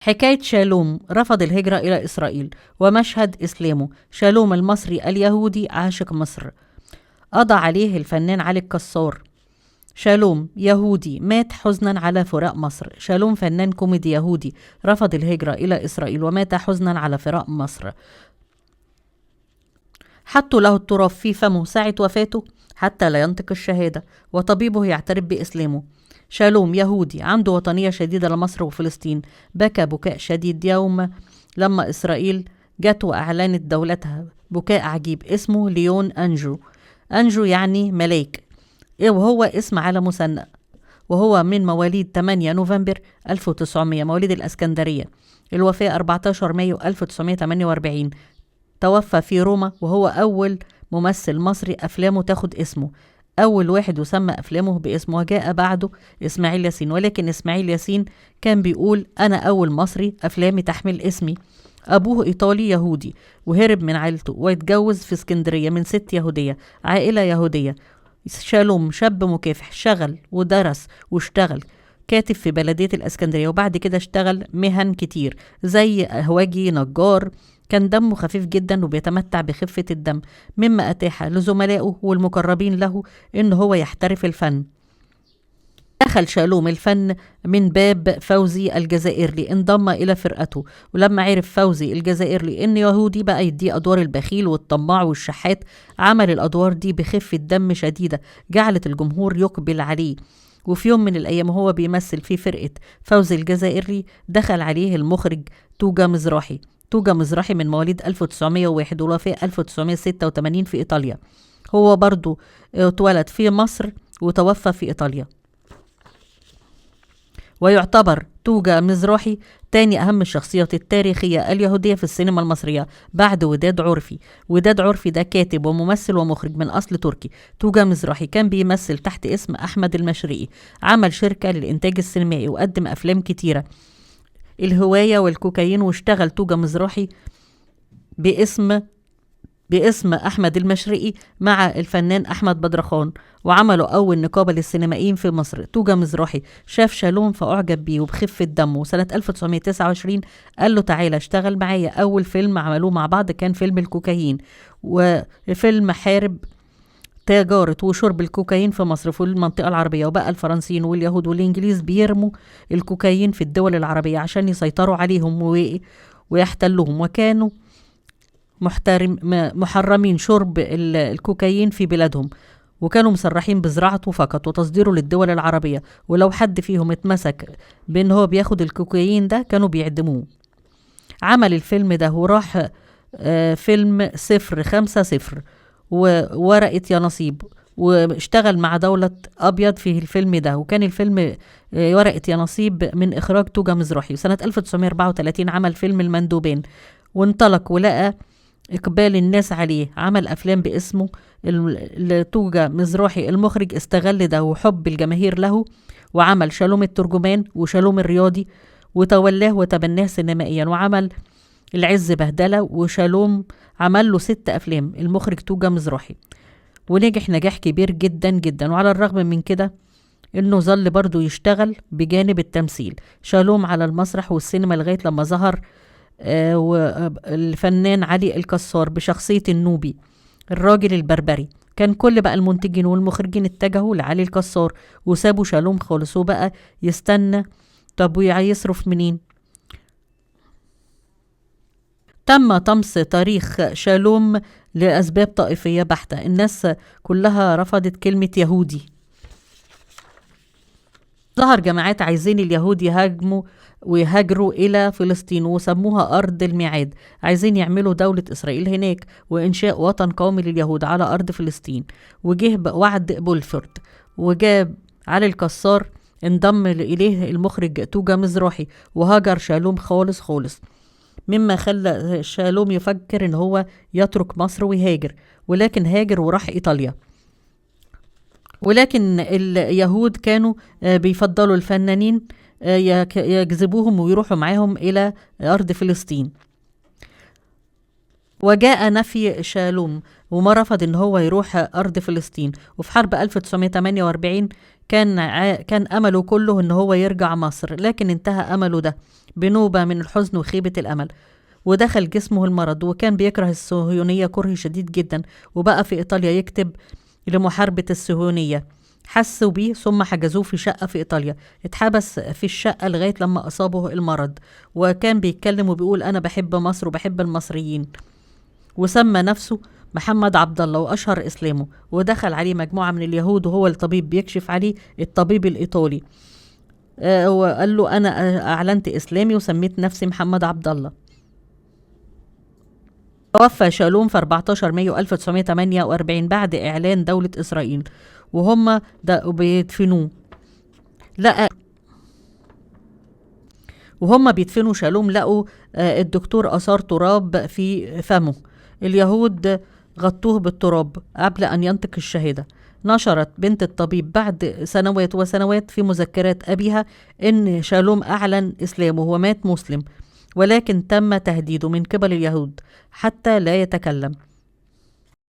حكاية شالوم رفض الهجرة إلى إسرائيل ومشهد إسلامه. شالوم المصري اليهودي عاشق مصر، قضى عليه الفنان علي الكسار. شالوم يهودي مات حزنا على فراق مصر. شالوم فنان كوميدي يهودي رفض الهجرة إلى إسرائيل ومات حزنا على فراق مصر. حطوا له التراب في فمه ساعة وفاته حتى لا ينطق الشهادة وطبيبه يعترف بإسلامه. شالوم يهودي عنده وطنية شديدة لمصر وفلسطين، بكى بكاء شديد يوم لما إسرائيل جت وأعلنت دولتها، بكاء عجيب اسمه ليون أنجو. أنجو يعني ملاك، وهو اسم على مسنى، وهو من مواليد 8 نوفمبر 1900، مواليد الأسكندرية. الوفاة 14 مايو 1948. توفى في روما، وهو أول ممثل مصري أفلامه تاخد اسمه، أول واحد يسمى أفلامه باسمه. وجاء بعده إسماعيل ياسين، ولكن إسماعيل ياسين كان بيقول أنا أول مصري أفلامي تحمل اسمي. أبوه إيطالي يهودي وهرب من عائلته واتجوز في اسكندرية من ست يهودية، عائلة يهودية. شالوم شاب مكافح، شغل ودرس واشتغل كاتب في بلدية الاسكندرية، وبعد كده اشتغل مهن كتير زي هواجي نجار. كان دمه خفيف جدا وبيتمتع بخفة الدم، مما أتاح لزملائه والمقربين له إن هو يحترف الفن. دخل شالوم الفن من باب فوزي الجزائري، انضم إلى فرقته، ولما عرف فوزي الجزائري إن يهودي بقى يديه أدوار البخيل والطماع والشحات. عمل الأدوار دي بخفة دم شديدة جعلت الجمهور يقبل عليه. وفي يوم من الأيام وهو بيمثل في فرقة فوزي الجزائري دخل عليه المخرج توجا مزراحي. توجا مزراحي من مواليد 1901 والوفاة 1986 في إيطاليا. هو برضو اتولد في مصر وتوفى في إيطاليا. ويعتبر توجا مزراحي تاني أهم الشخصيات التاريخية اليهودية في السينما المصرية بعد وداد عرفي. وداد عرفي ده كاتب وممثل ومخرج من أصل تركي. توجا مزراحي كان بيمثل تحت اسم أحمد المشرقي، عمل شركة للإنتاج السينمائي وقدم أفلام كتيرة، الهواية والكوكايين. واشتغل توجا مزراحي باسم أحمد المشرقي مع الفنان أحمد بدرخان، وعملوا أول نقابة للسينمائيين في مصر. توجا مزراحي شاف شالوم فأعجب بيه وبخفة دمه. سنة 1929 قال له تعالى اشتغل معايا. أول فيلم عملوه مع بعض كان فيلم الكوكايين، وفيلم حارب تجارة وشرب الكوكايين في مصر في المنطقة العربية. وبقى الفرنسيين واليهود والإنجليز بيرموا الكوكايين في الدول العربية عشان يسيطروا عليهم ويحتلوهم، وكانوا محرمين شرب الكوكايين في بلادهم، وكانوا مسرحين بزراعته فقط وتصديره للدول العربية. ولو حد فيهم اتمسك بأن هو بياخد الكوكايين ده كانوا بيعدموه. عمل الفيلم ده وراح فيلم 050 وورقة يا نصيب، واشتغل مع دولة أبيض في الفيلم ده. وكان الفيلم ورقة يا نصيب من إخراج توجا مزراحي. سنة 1934 عمل فيلم المندوبين وانطلق ولقى إقبال الناس عليه. عمل أفلام باسمه. توجا مزراحي المخرج استغل ده وحب الجماهير له، وعمل شالوم الترجمان وشالوم الرياضي وتولاه وتبناه سينمائيا. وعمل العز بهدلة وشالوم. عمل له 6 أفلام المخرج توجا مزراحي، ونجح نجاح كبير جدا جدا. وعلى الرغم من كده انه ظل برضو يشتغل بجانب التمثيل شالوم على المسرح والسينما لغاية لما ظهر والفنان علي الكسار بشخصية النوبي الراجل البربري. كان كل بقى المنتجين والمخرجين اتجهوا لعلي الكسار وسابوا شالوم خالص، وبقى يستنى طب ويصرف منين. تم طمس تاريخ شالوم لأسباب طائفية بحتة. الناس كلها رفضت كلمة يهودي. ظهر جماعات عايزين اليهود ويهاجروا إلى فلسطين وسموها أرض الميعاد. عايزين يعملوا دولة إسرائيل هناك وإنشاء وطن قومي لليهود على أرض فلسطين. وجه وعد بولفورد، وجاب علي الكسار انضم إليه المخرج توجا مزراحي، وهاجر شالوم خالص خالص، مما خلى شالوم يفكر ان هو يترك مصر ويهاجر. ولكن هاجر وراح إيطاليا. ولكن اليهود كانوا بيفضلوا الفنانين يجذبوهم ويروحوا معاهم إلى أرض فلسطين. وجاء نفي شالوم وما رفض ان هو يروح أرض فلسطين. وفي حرب 1948 كان أمله كله إن هو يرجع مصر، لكن انتهى أمله ده بنوبة من الحزن وخيبة الأمل، ودخل جسمه المرض، وكان بيكره الصهيونية كره شديد جدا، وبقى في إيطاليا يكتب لمحاربة الصهيونية. حسوا بيه ثم حجزوه في شقة في إيطاليا، اتحبس في الشقة لغاية لما أصابه المرض، وكان بيتكلم وبيقول أنا بحب مصر وبحب المصريين، وسمى نفسه محمد عبد الله وأشهر إسلامه، ودخل عليه مجموعة من اليهود وهو الطبيب بيكشف عليه، الطبيب الإيطالي وقال له أنا أعلنت إسلامي وسميت نفسي محمد عبد الله. توفى شالوم في 14 مايو 1948 بعد إعلان دولة إسرائيل، وهم بيدفنوه. وهم بيدفنوا شالوم لقوا الدكتور آثار تراب في فمه. اليهود غطوه بالتراب قبل أن ينطق الشهادة. نشرت بنت الطبيب بعد سنوات وسنوات في مذكرات أبيها إن شالوم أعلن إسلامه ومات مسلم، ولكن تم تهديده من قبل اليهود حتى لا يتكلم.